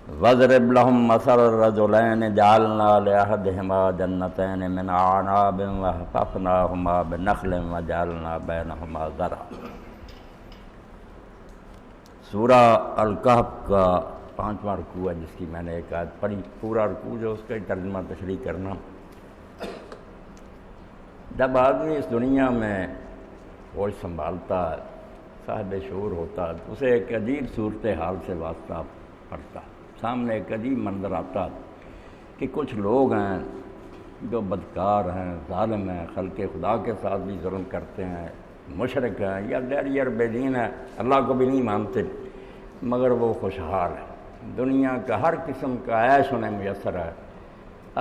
وَاضْرِبْ لَهُم مَّثَلَ الرَّجُلَيْنِ جَعَلْنَا لِأَحَدِهِمَا جَنَّتَيْنِ مِنْ أَعْنَابٍ وَحَفَفْنَاهُمَا بِنَخْلٍ وَجَعَلْنَا بَيْنَهُمَا زَرْعًا۔ سورہ الکہف کا 5واں رکوع ہے جس کی میں نے ایک آیت پڑھی، پورا رکوع جو اس کا ترجمہ تشریح کرنا۔ جب آدمی اس دنیا میں ہوش سنبھالتا ہے، صاحب شعور ہوتا ہے، تو اسے ایک عجیب صورتحال سے واسطہ پڑتا ہے، سامنے ایک عجیب منظر آتا ہے کہ کچھ لوگ ہیں جو بدکار ہیں، ظالم ہیں، خلق خدا کے ساتھ بھی ظلم کرتے ہیں، مشرک ہیں یا غیر بے دین ہیں، اللہ کو بھی نہیں مانتے، مگر وہ خوشحال ہیں، دنیا کا ہر قسم کا عیش انہیں میسر ہے،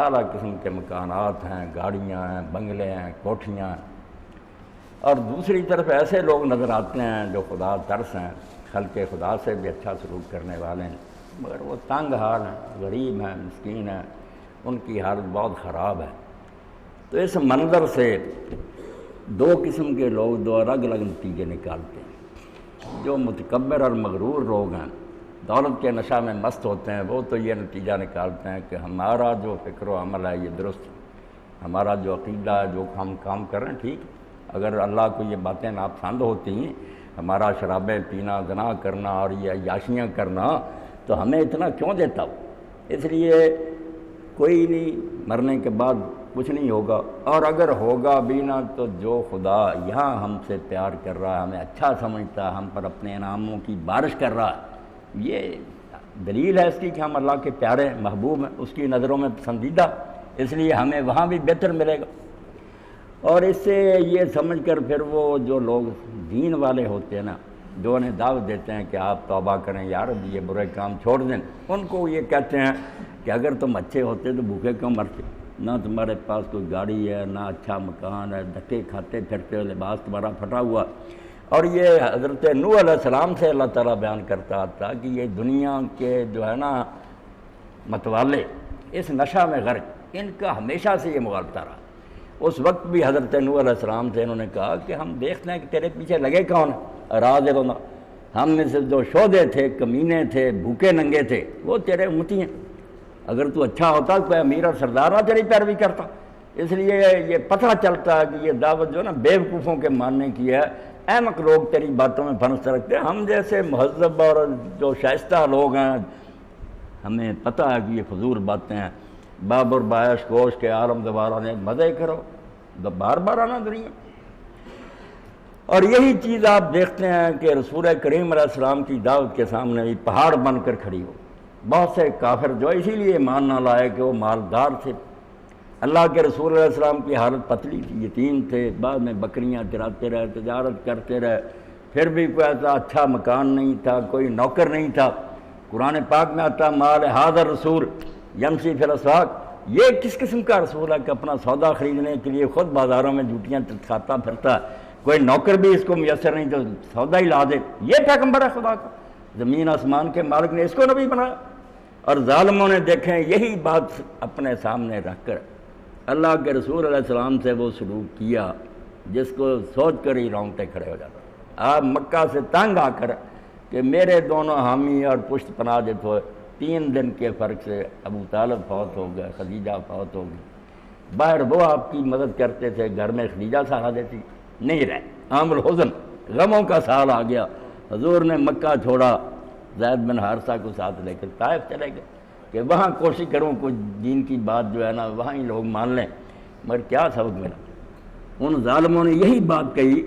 اعلیٰ قسم کے مکانات ہیں، گاڑیاں ہیں، بنگلے ہیں، کوٹھیاں ہیں۔ اور دوسری طرف ایسے لوگ نظر آتے ہیں جو خدا ترس ہیں، خلق خدا سے بھی اچھا سلوک کرنے والے ہیں، مگر وہ تنگ حال ہیں، غریب ہیں، مسکین ہیں، ان کی حالت بہت خراب ہے۔ تو اس منظر سے دو قسم کے لوگ دو الگ الگ نتیجے نکالتے ہیں۔ جو متکبر اور مغرور لوگ ہیں، دولت کے نشہ میں مست ہوتے ہیں، وہ تو یہ نتیجہ نکالتے ہیں کہ ہمارا جو فکر و عمل ہے یہ درست ہے، ہمارا جو عقیدہ ہے، جو ہم کام کر رہے ہیں ٹھیک ہے۔ اگر اللہ کو یہ باتیں ناپسند ہوتی ہیں، ہمارا شرابیں پینا، زنا کرنا اور یہ عیاشیاں کرنا، تو ہمیں اتنا کیوں دیتا ہو؟ اس لیے کوئی نہیں، مرنے کے بعد کچھ نہیں ہوگا، اور اگر ہوگا بھی نہ تو جو خدا یہاں ہم سے پیار کر رہا ہے، ہمیں اچھا سمجھتا ہے، ہم پر اپنے انعاموں کی بارش کر رہا ہے، یہ دلیل ہے اس کی کہ ہم اللہ کے پیارے محبوب ہیں، اس کی نظروں میں پسندیدہ، اس لیے ہمیں وہاں بھی بہتر ملے گا۔ اور اس سے یہ سمجھ کر پھر وہ جو لوگ دین والے ہوتے ہیں نا، جو انہیں دعوت دیتے ہیں کہ آپ توبہ کریں یار، یہ برے کام چھوڑ دیں، ان کو یہ کہتے ہیں کہ اگر تم اچھے ہوتے تو بھوکے کیوں مرتے؟ نہ تمہارے پاس کوئی گاڑی ہے، نہ اچھا مکان ہے، دھکے کھاتے پھرتے ہو، لباس تمہارا پھٹا ہوا۔ اور یہ حضرت نوح علیہ السلام سے اللہ تعالیٰ بیان کرتا تھا کہ یہ دنیا کے جو ہے نا متوالے، اس نشہ میں غرق، ان کا ہمیشہ سے یہ مغالطہ رہا۔ اس وقت بھی حضرت نوح علیہ السلام سے انہوں نے کہا کہ ہم دیکھتے ہیں کہ تیرے پیچھے لگے کون ہیں، راز رونا، ہم میں سے جو شودے تھے، کمینے تھے، بھوکے ننگے تھے، وہ تیرے امتی ہیں، اگر تو اچھا ہوتا کوئی امیر اور سردار نہ تیری پیروی کرتا۔ اس لیے یہ پتہ چلتا ہے کہ یہ دعوت جو ہے نا بے وقوفوں کے ماننے کی ہے، احمق لوگ تیری باتوں میں پھنستے رکھتے ہیں، ہم جیسے مہذب اور جو شائستہ لوگ ہیں ہمیں پتہ ہے کہ یہ فضول باتیں ہیں، بابر باعش گوش کے عالم دوبارہ نے مزے کرو، بار بار آنا دنیا۔ اور یہی چیز آپ دیکھتے ہیں کہ رسول کریم علیہ السلام کی دعوت کے سامنے بھی پہاڑ بن کر کھڑی ہو۔ بہت سے کافر جو اسی لیے ایمان نہ لائے کہ وہ مالدار تھے، اللہ کے رسول علیہ السلام کی حالت پتلی تھی، یتیم تھے، بعد میں بکریاں چراتے رہے، تجارت کرتے رہے، پھر بھی کوئی ایسا اچھا مکان نہیں تھا، کوئی نوکر نہیں تھا۔ قرآن پاک میں آتا مال حاضر رسول یمشی فی الاسواق، یہ کس قسم کا رسول ہے کہ اپنا سودا خریدنے کے لیے خود بازاروں میں جوتیاں کھاتا پھرتا ہے، کوئی نوکر بھی اس کو میسر نہیں تو سودا ہی لا دے؟ یہ پیغمبر ہے خدا کا، زمین آسمان کے مالک نے اس کو نبی بنایا۔ اور ظالموں نے دیکھیں یہی بات اپنے سامنے رکھ کر اللہ کے رسول علیہ السلام سے وہ سلوک کیا جس کو سوچ کر ہی رونگٹے کھڑے ہو جاتا۔ آپ مکہ سے تنگ آ کر کہ میرے دونوں حامی اور پشت پناہ جو تھے، 3 دن کے فرق سے ابو طالب فوت ہو گئے، خدیجہ فوت ہو گئی، باہر وہ آپ کی مدد کرتے تھے، گھر میں خدیجہ سہارا دیتی، نہیں رہے، عام الحزن، غموں کا سال آ گیا۔ حضور نے مکہ چھوڑا، زید بن حارثہ کو ساتھ لے کر طائف چلے گئے کہ وہاں کوشش کروں کچھ دین کی بات جو ہے نا وہاں ہی لوگ مان لیں، مگر کیا سبق ملا؟ ان ظالموں نے یہی بات کہی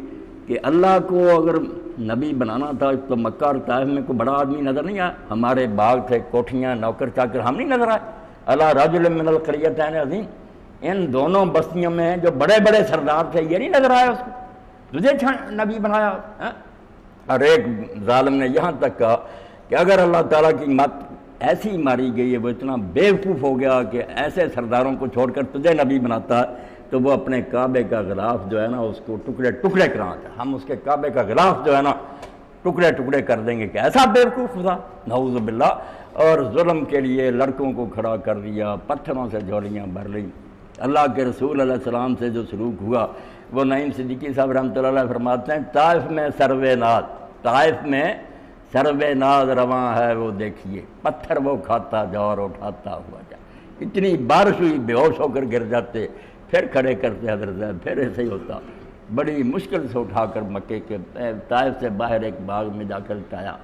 کہ اللہ کو اگر نبی بنانا تھا تو مکہ اور طائف میں کوئی بڑا آدمی نظر نہیں آیا؟ ہمارے باغ تھے، کوٹھیاں، نوکر چاکر، ہم نہیں نظر آئے؟ اللہ رجل من القریتین عظیم، ان دونوں بستیوں میں جو بڑے بڑے سردار تھے یہ نہیں نظر آیا اس کو؟ تجھے نبی بنایا؟ اور ایک ظالم نے یہاں تک کہا کہ اگر اللہ تعالیٰ کی مت ایسی ماری گئی ہے، وہ اتنا بیوقوف ہو گیا کہ ایسے سرداروں کو چھوڑ کر تجھے نبی بناتا ہے تو وہ اپنے کعبے کا غلاف جو ہے نا اس کو ٹکڑے ٹکڑے کراتا ہے، ہم اس کے کعبے کا غلاف جو ہے نا ٹکڑے ٹکڑے کر دیں گے کہ ایسا بیوقوف تھا، نعوذ باللہ۔ اور ظلم کے لیے لڑکوں کو کھڑا کر دیا، پتھروں سے جھولیاں بھر لیں۔ اللہ کے رسول علیہ السلام سے جو سلوک ہوا وہ نعیم صدیقی صاحب رحمۃ اللہ علیہ فرماتے ہیں طائف میں سروے ناز، طائف میں سرو ناز رواں ہے وہ دیکھیے، پتھر وہ کھاتا جوہر اٹھاتا ہوا جائے۔ اتنی بارش ہوئی، بے ہوش ہو کر گر جاتے، پھر کھڑے کرتے حضرت صاحب، پھر ایسے ہی ہوتا، بڑی مشکل سے اٹھا کر مکے کے طائف سے باہر ایک باغ میں جا کر ٹایا۔